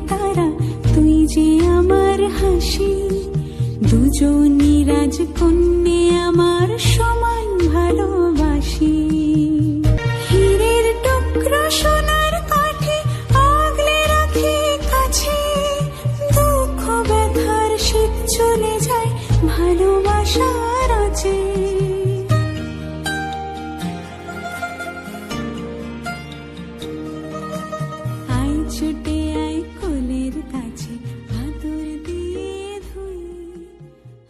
তারা, তুই যে আমার হাসি। দুজনই রাজকন্যে আমার সমান ভালোবাসি। হীরের টুকরো সোনার কাঠে আগলে রাখি কাছে, দুঃখ ব্যথার শীত চলে যায় ভালোবাসার আছে। আয় ছুটে আয় কোলের কাছে, আদর দিয়ে ধুই।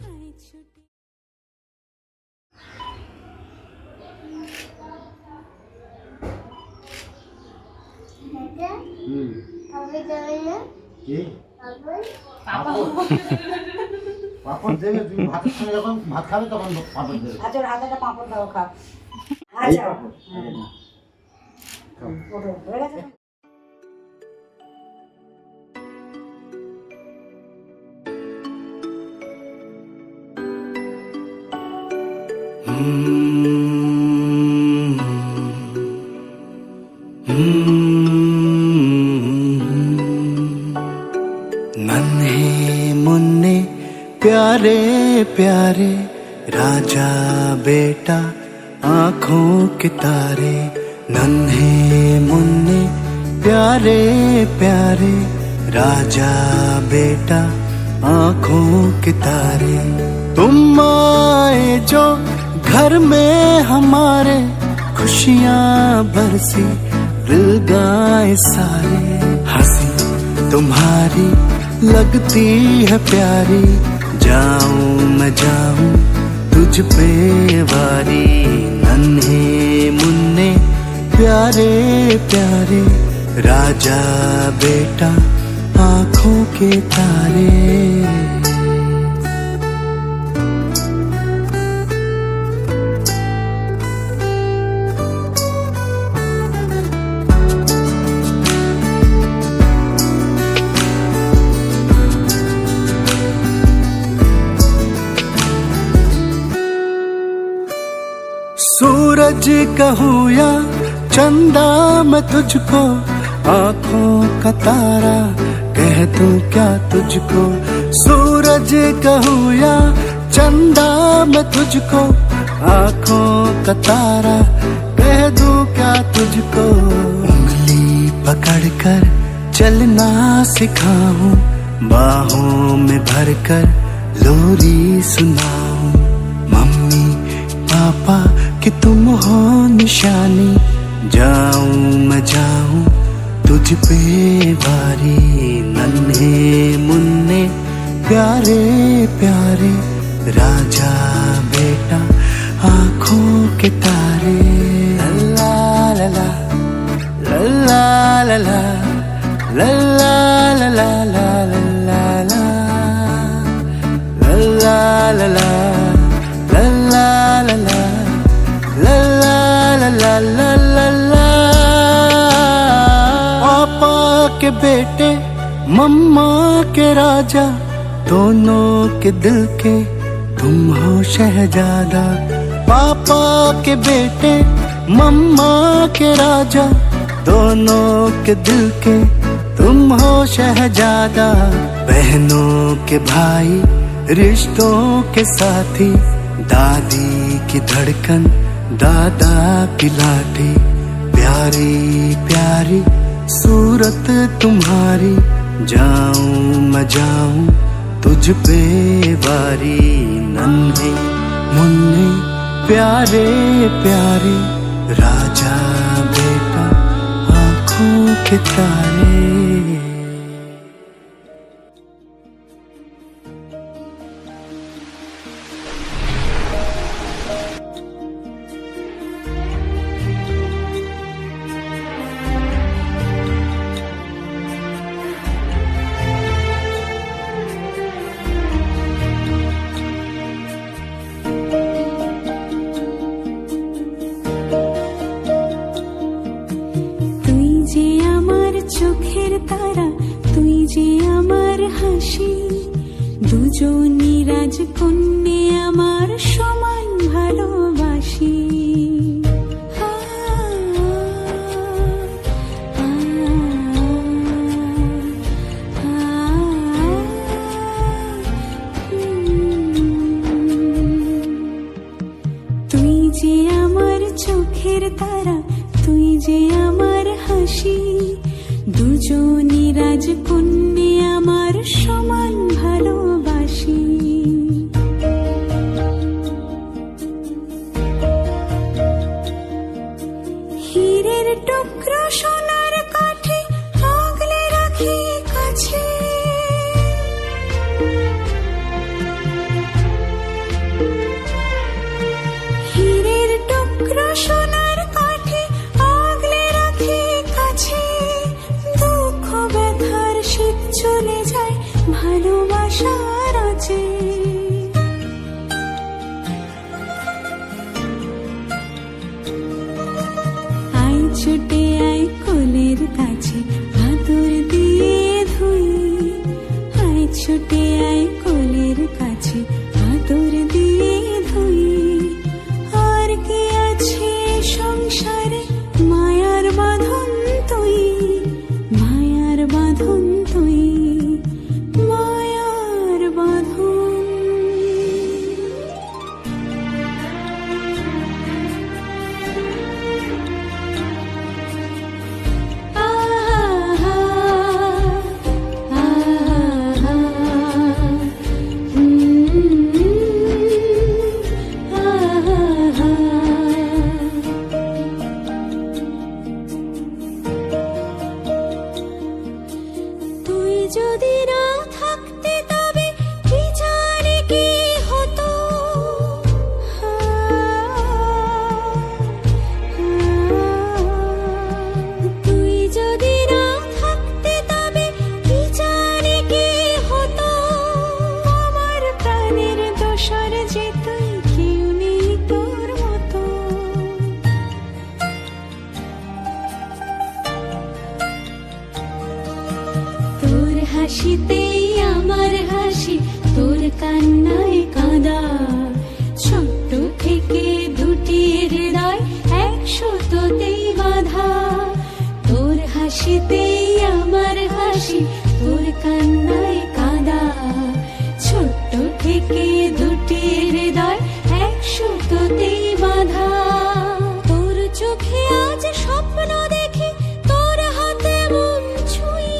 আয় ছুটে পাপড় দেবে, তুমি ভাতের সঙ্গে যখন ভাত খাবে তখন পাপড় দেবে। আচ্ছা, ওর হাতে একটা পাঁপড় দাও, খা। এই আচ্ছা, পাপড়, ওঠো, হয়ে গেছে? नन्हे मुन्ने प्यारे प्यारे राजा बेटा आँखों के तारे। नन्हे मुन्ने प्यारे प्यारे राजा बेटा आँखों के तारे। तुम आए जो घर में हमारे, खुशियाँ बरसी दिल गाए सारे। हंसी तुम्हारी लगती है प्यारी, जाऊं मैं जाऊं तुझ पे वारी। नन्हे मुन्ने प्यारे प्यारे राजा बेटा आँखों के तारे। सूरज कहूँ या चंदा मैं तुझको, आँखों का तारा कह दूं क्या तुझको। सूरज कहूँ या चंदा मैं तुझको, आँखों का तारा कह दूं क्या तुझको। उंगली पकड़कर चलना सिखाऊं, बाहों में भरकर लोरी सुनाऊं। मम्मी पापा कि तुम हो निशानी, जाऊं मैं जाऊं तुझ पे वारी। नन्हे मुन्ने प्यारे प्यारे राजा बेटा आँखों के तारे। लल्ला लला लल्ला लला लल्ला लला लल्ला लल्ला लला लल्ला लला लल्ला लला लल्ला लला। पापा के बेटे मम्मा के राजा, दोनों के दिल के तुम हो शहजादा। पापा के बेटे मम्मा के राजा, दोनों के दिल के तुम हो शहजादा। बहनों के भाई रिश्तों के साथी, दादी की धड़कन दादा की लाठी। प्यारी प्यारी सूरत तुम्हारी, जाऊं मैं जाऊं तुझ पे वारी। नन्हे मुन्ने प्यारे प्यारे राजा बेटा आँखों के तारे। চোখের তারা, তুই যে আমার হাসি। দুজনই রাজকন্যে আমার সমান ভালোবাসি। চোখের তারা তুই যে আমার হাসি, দুজনই রাজকন্যে আমার সমান ভালোবাসি। হীরের টুকরো সোনার কাঠে আগলে রাখি কাছে, হীরের টুকরো সোনার কাঠে আগলে রাখি কাছে, দুঃখ ব্যথার শীত চলে যায় ভালোবাসার আছে। আয় ছুটে আয় কোলের কাছে আদর দিয়ে ধুই, আয় ছুটে আয় কোলের কাছে আদর দিয়ে ধুই। আর কি আছে সংসারে মায়ার বাঁধন তুই, মায়ার বাঁধন তুই, মায়ার বাঁধন। তুই যদি না থাকতে তবে কি জানি কি হতো, তুই যদি না থাকতে তবে কি জানি কি হতো, আমার প্রাণের দোসর যে তুই কেউ নেই তোর মতো। তোর হাসিতেই আমার হাসি, তোর কান্নায় কাঁদা, ছোট্ট থেকে দুটি হৃদয় একসাথেই বাঁধা। তোর হাসিতেই আমার হাসি, তোর কান্নায় কাঁদা, ছোট্ট থেকে দুটি হৃদয় একসাথেই বাঁধা। তোর চোখে আজ স্বপ্ন দেখি, তোর হাতে মন ছুঁই,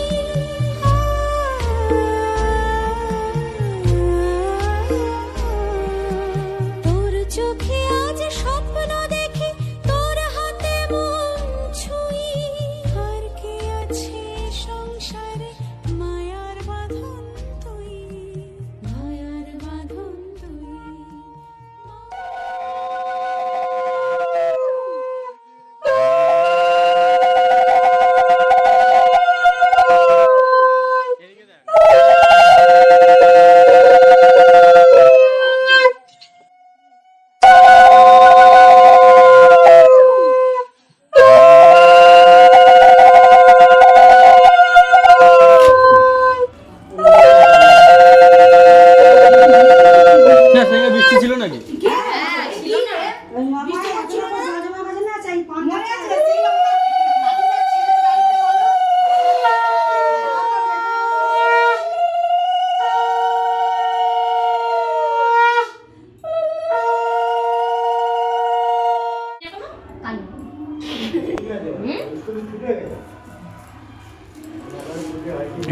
তোর চোখে আজ স্বপ্ন দেখি, তোর হাতে মন ছুঁই। আর কি আছে সংসারে মায়ার বাঁধন তুই, মায়ার বাঁধন তুই। না সেই বৃষ্টি ছিল নাকি? ওই মামা এখনো পর্যন্ত জমা করে না চাই পাঁচ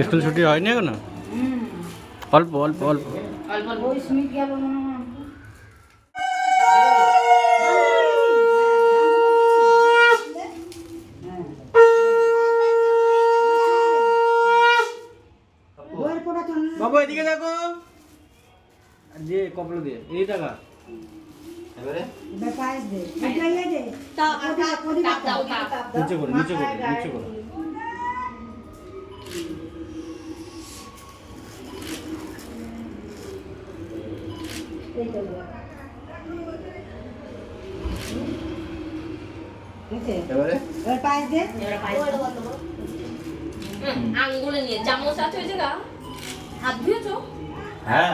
স্কুল ছুটি হয়নি এখনো? অল্প অল্প অল্প। ওই স্মিথ গেল না বাবু এদিকে দেখো, যে কপড়া দিয়ে এই টাকা এবারে পায়েস দে মিঠাই দে তাপ দাও নিচে করে নিচে করে নিচে করে। এবারে পায়েস দে আঙ্গুলে নিয়ে চামচ আছে ওই জায়গা হাত ধুয়েছো? হ্যাঁ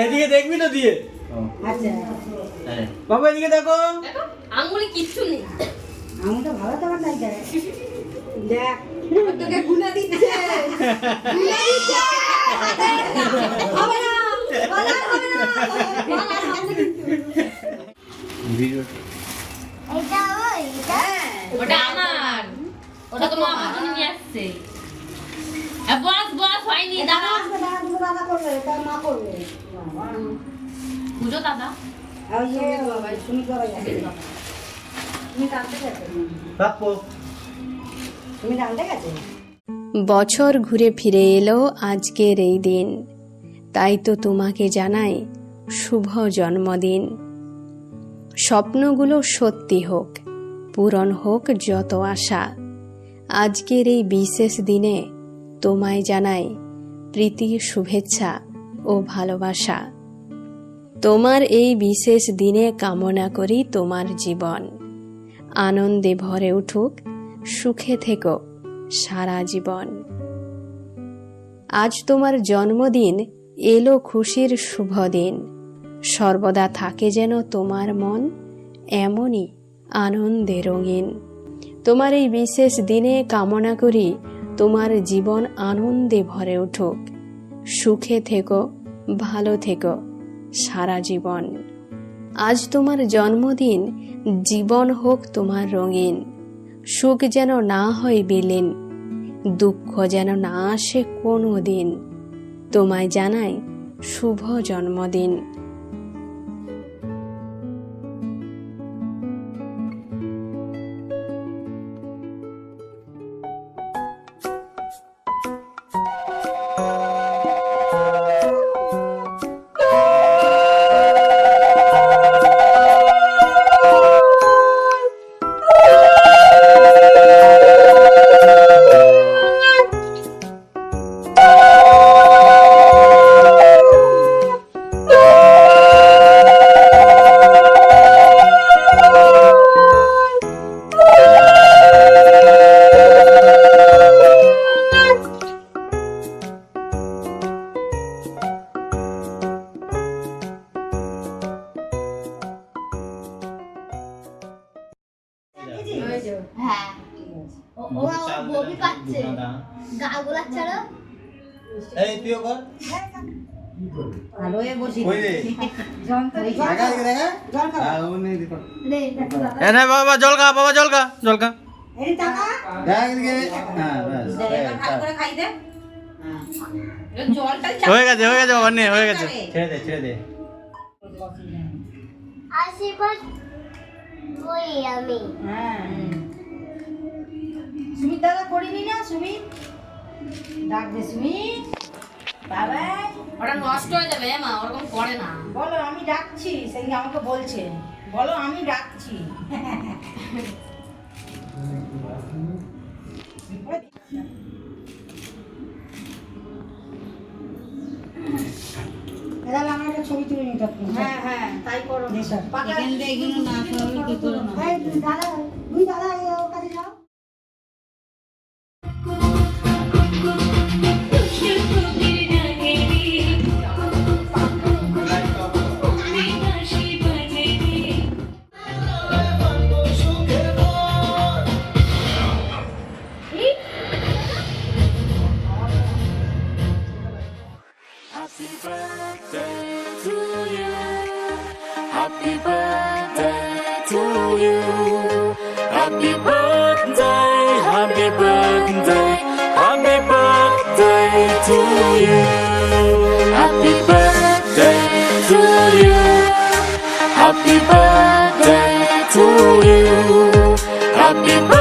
এদিকে দেখবি না দিয়ে। আচ্ছা হ্যাঁ বাবু এদিকে দেখো, দেখো আঙ্গুলে কিচ্ছু নেই। আমি তো ভালো তোমার নাই দেখ দেখ তোকে গুনা দিচ্ছে হবে না বলা হবে না বলা হবে না কিন্তু ভিডিও এটা ওই করবে বাবা। পুজো দাদা আর ওই যে সুমিত বাবা যাচ্ছে তুমি কাঁদতে গেছে রাখবো। তুমি জানতে গেছে বছর ঘুরে ফিরে এলো আজকের এই দিন, তাই তো তোমাকে জানাই শুভ জন্মদিন। স্বপ্নগুলো সত্যি হোক, পূরণ হোক যত আশা। আজকের এই বিশেষ দিনে তোমায় জানাই প্রীতি, শুভেচ্ছা ও ভালোবাসা। তোমার এই বিশেষ দিনে কামনা করি তোমার জীবন আনন্দে ভরে উঠুক, সুখে থেকো সারা জীবন। আজ তোমার জন্মদিন, এলো খুশির শুভ দিন। সর্বদা থাকে যেন তোমার মন এমনই আনন্দে রঙিন। তোমার এই বিশেষ দিনে কামনা করি তোমার জীবন আনন্দে ভরে উঠুক, সুখে থেকো, ভালো থেকো সারা জীবন। আজ তোমার জন্মদিন, জীবন হোক তোমার রঙিন। সুখ যেন না হয় বিলীন, দুঃখ যেন না আসে কোনো দিন। তোমায় জানাই শুভ জন্মদিন। হ্যাঁ ও ববি পাচ্ছে গা গোলাচ্ছে না এই তুইও কর। ভালো হয়ে বসি কই রে? দেখা দিকে দেখা। জল খাও উনি দিত। রে এ না বাবা জল খা, বাবা জল খা, জল খা। এই টাকা দেখা দিকে। হ্যাঁ বাস। এবার ভালো করে খাই দে জলটা হয়ে গেছে, হয়ে গেছে বাবা, নে হয়ে গেছে। ছেড়ে দে ছেড়ে দে। আশীর্বাদ কই আমি হ্যাঁ সুমিত দাদা করিনি না সুমিত ডাক দে সুমিত বাবা ওটা নষ্ট হয়ে যাবে মা, ওরকম করে না। বলো আমি ডাকছি সেই আমাকে বলছে বলো আমি ডাকছি এবার আমরা একটা ছবি তুলে নিতে পারি হ্যাঁ হ্যাঁ তাই করো এখান থেকে এগুলো না সবই কি করো না দাদা দুই দাদা ওর কাছে যাও Happy birthday to you. Happy birthday, happy birthday, happy birthday to you. Happy birthday to you. Happy birthday to you. Happy birthday.